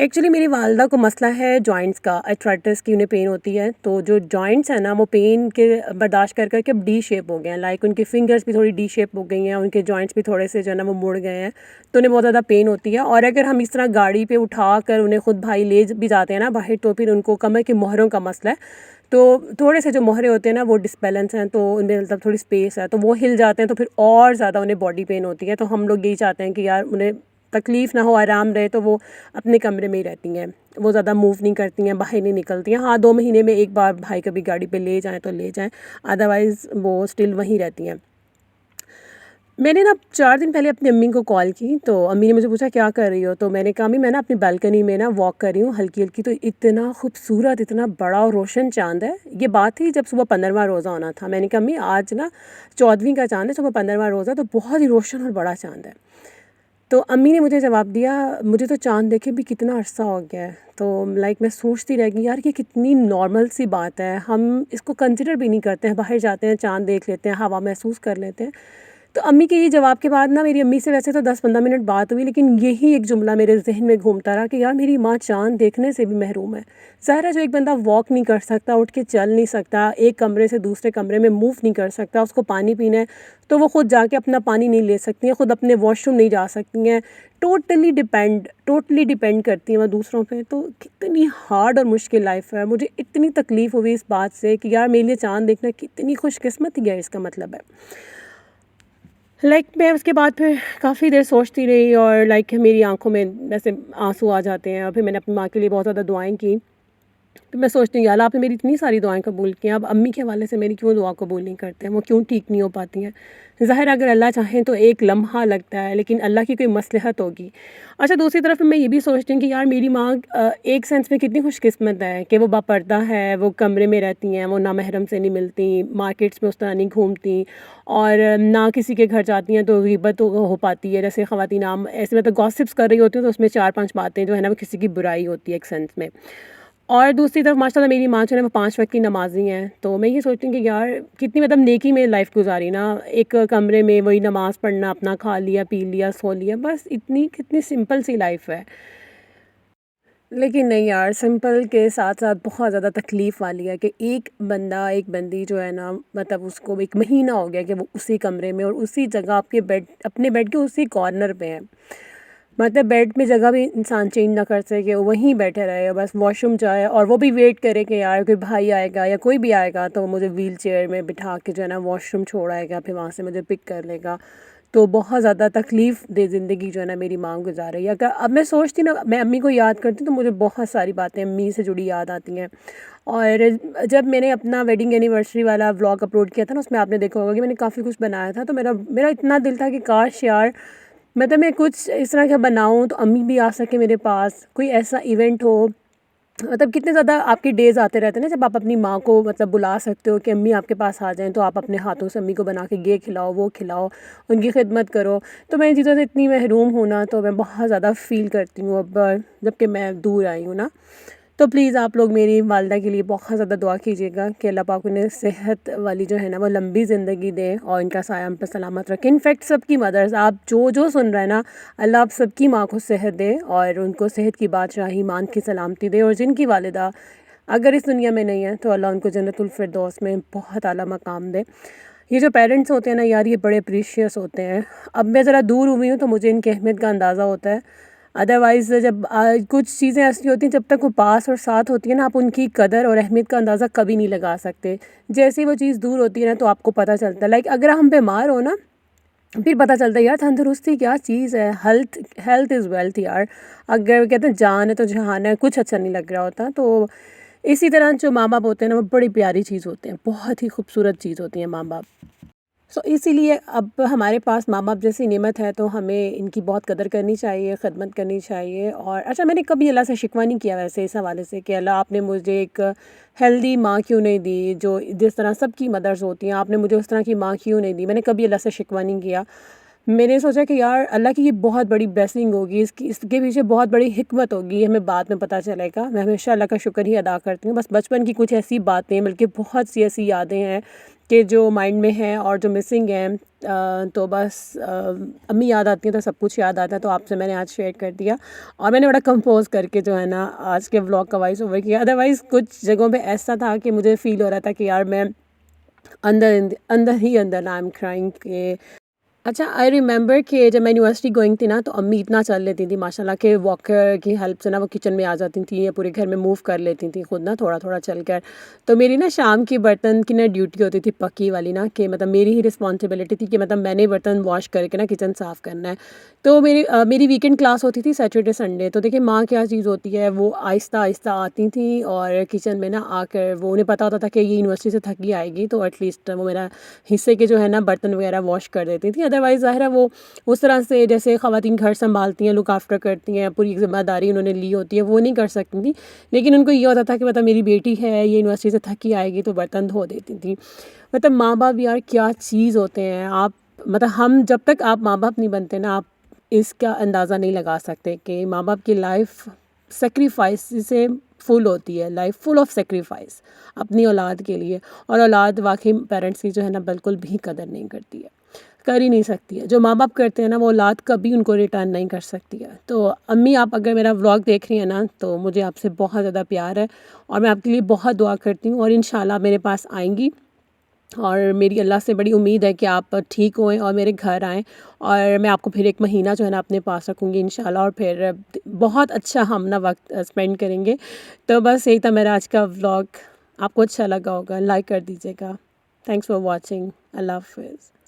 Actually میری والدہ کو مسئلہ ہے جوائنٹس کا، ایتھرائٹس کی انہیں پین ہوتی ہے، تو جو جوائنٹس ہیں نا وہ پین کے برداشت کر کر کے اب ڈی شیپ ہو گئے ہیں، لائک ان کے فنگرس بھی تھوڑی ڈی شیپ ہو گئی ہیں، ان کے جوائنٹس بھی تھوڑے سے جو ہے نا وہ مڑ گئے ہیں، تو انہیں بہت زیادہ پین ہوتی ہے. اور اگر ہم اس طرح گاڑی پہ اٹھا کر انہیں خود بھائی لے بھی جاتے ہیں نا باہر، تو پھر ان کو کمر کے مہروں کا مسئلہ ہے، تو تھوڑے سے جو مہرے ہوتے ہیں نا وہ ڈسبیلنس ہیں، تو ان میں مطلب تھوڑی اسپیس ہے تو وہ ہل جاتے ہیں، تو پھر اور زیادہ انہیں باڈی پین ہوتی ہے. تو ہم لوگ یہی چاہتے ہیں کہ یار انہیں تکلیف نہ ہو، آرام رہے، تو وہ اپنے کمرے میں ہی رہتی ہیں، وہ زیادہ موو نہیں کرتی ہیں، باہر نہیں نکلتی ہیں. ہاں 2 مہینے میں ایک بار بھائی کبھی گاڑی پہ لے جائیں تو لے جائیں، ادروائز وہ اسٹل وہیں رہتی ہیں. میں نے نا 4 دن پہلے اپنی امی کو کال کی، تو امی نے مجھے پوچھا کیا کر رہی ہو، تو میں نے کہا امی میں نا اپنی بالکنی میں نا واک کر رہی ہوں ہلکی ہلکی، تو اتنا خوبصورت، اتنا بڑا اور روشن چاند ہے. یہ بات تھی جب صبح 15واں روزہ ہونا تھا. میں نے کہا امی آج نا 14ویں کا چاند ہے، صبح 15واں روزہ، تو بہت ہی روشن اور بڑا چاند ہے. تو امی نے مجھے جواب دیا مجھے تو چاند دیکھے بھی کتنا عرصہ ہو گیا ہے. تو لائک میں سوچتی رہ گئی یار یہ کتنی نارمل سی بات ہے، ہم اس کو کنسیڈر بھی نہیں کرتے ہیں، باہر جاتے ہیں چاند دیکھ لیتے ہیں، ہوا محسوس کر لیتے ہیں. تو امی کے یہ جواب کے بعد نا میری امی سے ویسے تو 10-15 منٹ بات ہوئی، لیکن یہی ایک جملہ میرے ذہن میں گھومتا رہا کہ یار میری ماں چاند دیکھنے سے بھی محروم ہے. ظاہر جو ایک بندہ واک نہیں کر سکتا، اٹھ کے چل نہیں سکتا، ایک کمرے سے دوسرے کمرے میں موو نہیں کر سکتا، اس کو پانی پینا ہے تو وہ خود جا کے اپنا پانی نہیں لے سکتی ہیں، خود اپنے واش روم نہیں جا سکتی ہیں، ٹوٹلی ڈیپینڈ کرتی ہیں وہ دوسروں پہ. تو کتنی ہارڈ اور مشکل لائف ہے. مجھے اتنی تکلیف ہوئی اس بات سے کہ یار میرے لیے چاند دیکھنا کتنی خوش قسمتی ہے، اس کا مطلب ہے. میں اس کے بعد پھر کافی دیر سوچتی رہی، اور میری آنکھوں میں ویسے آنسو آ جاتے ہیں، اور پھر میں نے اپنی ماں کے لیے بہت زیادہ دعائیں کی. پھر میں سوچتی ہوں یا اللہ آپ نے میری اتنی ساری دعائیں قبول کی ہیں، اب امی کے حوالے سے میری کیوں دعا قبول نہیں کرتے ہیں، وہ کیوں ٹھیک نہیں ہو پاتی ہیں. ظاہر اگر اللہ چاہیں تو ایک لمحہ لگتا ہے، لیکن اللہ کی کوئی مصلحت ہوگی. اچھا دوسری طرف میں یہ بھی سوچتی ہوں کہ یار میری ماں ایک سینس میں کتنی خوش قسمت ہے کہ وہ باپردہ ہے، وہ کمرے میں رہتی ہیں، وہ نہ محرم سے نہیں ملتی، مارکیٹس میں اس طرح نہیں گھومتی، اور نہ کسی کے گھر جاتی ہیں تو غیبت ہو پاتی ہے. جیسے خواتین عام ایسے مطلب گاسپس کر رہی ہوتی ہیں تو اس میں 4-5 باتیں جو ہے نا وہ کسی کی برائی ہوتی ہے ایک سینس میں. اور دوسری طرف ماشاء اللہ میری ماں جو ہے وہ 5 وقت کی نمازی ہیں. تو میں یہ سوچتی ہوں کہ یار کتنی مطلب نیکی میں لائف گزاری نا، ایک کمرے میں وہی نماز پڑھنا، اپنا کھا لیا پی لیا سو لیا، بس کتنی سمپل سی لائف ہے. لیکن نہیں یار، سمپل کے ساتھ ساتھ بہت زیادہ تکلیف والی ہے کہ ایک بندہ ایک بندی جو ہے نا مطلب اس کو 1 مہینہ ہو گیا کہ وہ اسی کمرے میں اور اسی جگہ اپنے بیڈ کے اسی کارنر پہ ہیں. مطلب بیڈ میں جگہ بھی انسان چینج نہ کر سکے، وہیں بیٹھے رہے، بس واش روم جائے اور وہ بھی ویٹ کرے کہ یار کوئی بھائی آئے گا یا کوئی بھی آئے گا تو وہ مجھے ویل چیئر میں بٹھا کے جو ہے نا واش روم چھوڑ آئے گا، پھر وہاں سے مجھے پک کر لے گا. تو بہت زیادہ تکلیف دہ زندگی جو ہے نا میری ماں گزار رہی ہے. اب میں سوچتی نا، میں امی کو یاد کرتی تو مجھے بہت ساری باتیں امی سے جڑی یاد آتی ہیں. اور جب میں نے اپنا ویڈنگ اینیورسری والا ولاگ اپلوڈ کیا تھا نا، اس میں آپ نے دیکھا ہوگا کہ میں نے کافی کچھ بنایا تھا. تو میرا اتنا دل تھا کہ کاش یار مطلب میں کچھ اس طرح کا بناؤں تو امی بھی آ سکے میرے پاس، کوئی ایسا ایونٹ ہو. مطلب کتنے زیادہ آپ کے ڈیز آتے رہتے ہیں نا جب آپ اپنی ماں کو مطلب بلا سکتے ہو کہ امی آپ کے پاس آ جائیں، تو آپ اپنے ہاتھوں سے امی کو بنا کے یہ کھلاؤ وہ کھلاؤ، ان کی خدمت کرو. تو میں ان چیزوں سے اتنی محروم ہوں نا، تو میں بہت زیادہ فیل کرتی ہوں اب جب کہ میں دور آئی ہوں نا. تو پلیز آپ لوگ میری والدہ کے لیے بہت زیادہ دعا کیجیے گا کہ اللہ پاک انہیں صحت والی جو ہے نا وہ لمبی زندگی دے اور ان کا سایہ ہم پہ سلامت رکھے. انفیکٹ سب کی مدرز، آپ جو سن رہے ہیں نا، اللہ آپ سب کی ماں کو صحت دے اور ان کو صحت کی بادشاہی، ایمان کی سلامتی دے. اور جن کی والدہ اگر اس دنیا میں نہیں ہے تو اللہ ان کو جنت الفردوس میں بہت اعلیٰ مقام دے. یہ جو پیرنٹس ہوتے ہیں نا یار، یہ بڑے پریشیس ہوتے ہیں. اب میں ذرا دور ہوئی ہوں تو مجھے ان کی اہمیت کا اندازہ ہوتا ہے. ادروائز جب کچھ چیزیں ایسی ہوتی ہیں جب تک وہ پاس اور ساتھ ہوتی ہیں نا، آپ ان کی قدر اور اہمیت کا اندازہ کبھی نہیں لگا سکتے. جیسے وہ چیز دور ہوتی ہے نا تو آپ کو پتہ چلتا ہے. اگر ہم بیمار ہو نا پھر پتہ چلتا ہے یار تندرستی کیا چیز ہے، ہیلتھ از ویلتھ یار. اگر کہتے ہیں جان ہے تو جہان ہے، کچھ اچھا نہیں لگ رہا ہوتا. تو اسی طرح جو ماں باپ ہوتے ہیں نا وہ بڑی پیاری چیز ہوتے ہیں، بہت ہی خوبصورت چیز ہوتی ہیں ماں باپ. اسی لیے اب ہمارے پاس ماں باپ جیسی نعمت ہے تو ہمیں ان کی بہت قدر کرنی چاہیے، خدمت کرنی چاہیے. اور اچھا میں نے کبھی اللہ سے شکوہ نہیں کیا ویسے اس حوالے سے کہ اللہ آپ نے مجھے ایک ہیلدی ماں کیوں نہیں دی، جو جس طرح سب کی مدرز ہوتی ہیں آپ نے مجھے اس طرح کی ماں کیوں نہیں دی. میں نے کبھی اللہ سے شکوہ نہیں کیا. میں نے سوچا کہ یار اللہ کی یہ بہت بڑی بلیسنگ ہوگی، اس کے پیچھے بہت بڑی حکمت ہوگی، ہمیں بعد میں پتہ چلے گا۔ میں ہمیشہ اللہ کا شکر ہی ادا کرتی ہوں۔ بس بچپن کی کچھ ایسی باتیں، بلکہ بہت سی ایسی یادیں ہیں کہ جو مائنڈ میں ہیں اور جو مسنگ ہیں، تو بس امی یاد آتی ہیں تو سب کچھ یاد آتا ہے، تو آپ سے میں نے آج شیئر کر دیا، اور میں نے بڑا کمپوز کر کے جو ہے نا آج کے ولاگ کا وائس اوور کیا۔ ادروائز کچھ جگہوں پہ ایسا تھا کہ مجھے فیل ہو رہا تھا کہ یار میں اندر ہی اندر نا آئی ایم کرائنگ کہ اچھا آئی ریممبر کہ جب میں یونیورسٹی گوئنگ تھی نا، تو امی اتنا چل لیتی تھیں ماشاء اللہ کہ واکر کی ہیلپ سے نا وہ کچن میں آ جاتی تھیں یا پورے گھر میں موو کر لیتی تھیں خود نا تھوڑا تھوڑا چل کر۔ تو میری نا شام کی برتن کی نا ڈیوٹی ہوتی تھی پکی والی نا، کہ مطلب میری ہی رسپانسبلٹی تھی کہ مطلب میں نے برتن واش کر کے نا کچن صاف کرنا ہے۔ تو میری ویکینڈ کلاس ہوتی تھی سیٹرڈے سنڈے، تو دیکھیں ماں کیا چیز ہوتی ہے، وہ آہستہ آہستہ آتی تھیں اور کچن میں نا آ کر وہ انہیں پتہ ہوتا تھا کہ یہ یونیورسٹی سے تھکی آئے گی، تو ایٹ لیسٹ وہ میرا حصے کے جو ہے نا برتن وغیرہ واش کر دیتی تھیں۔ ادروائز ظاہر ہے وہ اس طرح سے جیسے خواتین گھر سنبھالتی ہیں، لک آفٹر کرتی ہیں، پوری ذمہ داری انہوں نے لی ہوتی ہے، وہ نہیں کر سکتی تھیں، لیکن ان کو یہ ہوتا تھا کہ مطلب میری بیٹی ہے یہ یونیورسٹی سے تھکی آئے گی تو برتن دھو دیتی تھیں۔ مطلب ماں باپ یار کیا چیز ہوتے ہیں، آپ مطلب ہم جب تک آپ ماں باپ نہیں بنتے نا، آپ اس کا اندازہ نہیں لگا سکتے کہ ماں باپ کی لائف سیکریفائس سے فل ہوتی ہے، لائف فل آف سیکریفائس اپنی اولاد کے لیے، اور اولاد واقعی پیرنٹس کی جو ہے نا بالکل بھی قدر نہیں کرتی ہے، کر ہی نہیں سکتی ہے۔ جو ماں باپ کرتے ہیں نا وہ اولاد کبھی ان کو ریٹرن نہیں کر سکتی ہے۔ تو امی آپ اگر میرا ولاگ دیکھ رہی ہیں نا، تو مجھے آپ سے بہت زیادہ پیار ہے، اور میں آپ کے لیے بہت دعا کرتی ہوں، اور انشاءاللہ میرے پاس آئیں گی، اور میری اللہ سے بڑی امید ہے کہ آپ ٹھیک ہوئیں اور میرے گھر آئیں، اور میں آپ کو پھر ایک مہینہ جو ہے نا اپنے پاس رکھوں گی انشاءاللہ، اور پھر بہت اچھا ہم نا وقت اسپینڈ کریں گے۔ تو بس یہی تھا میرا آج کا ولاگ، آپ کو اچھا لگا ہوگا، لائک کر دیجیے گا۔ تھینکس فار واچنگ، اللہ حافظ۔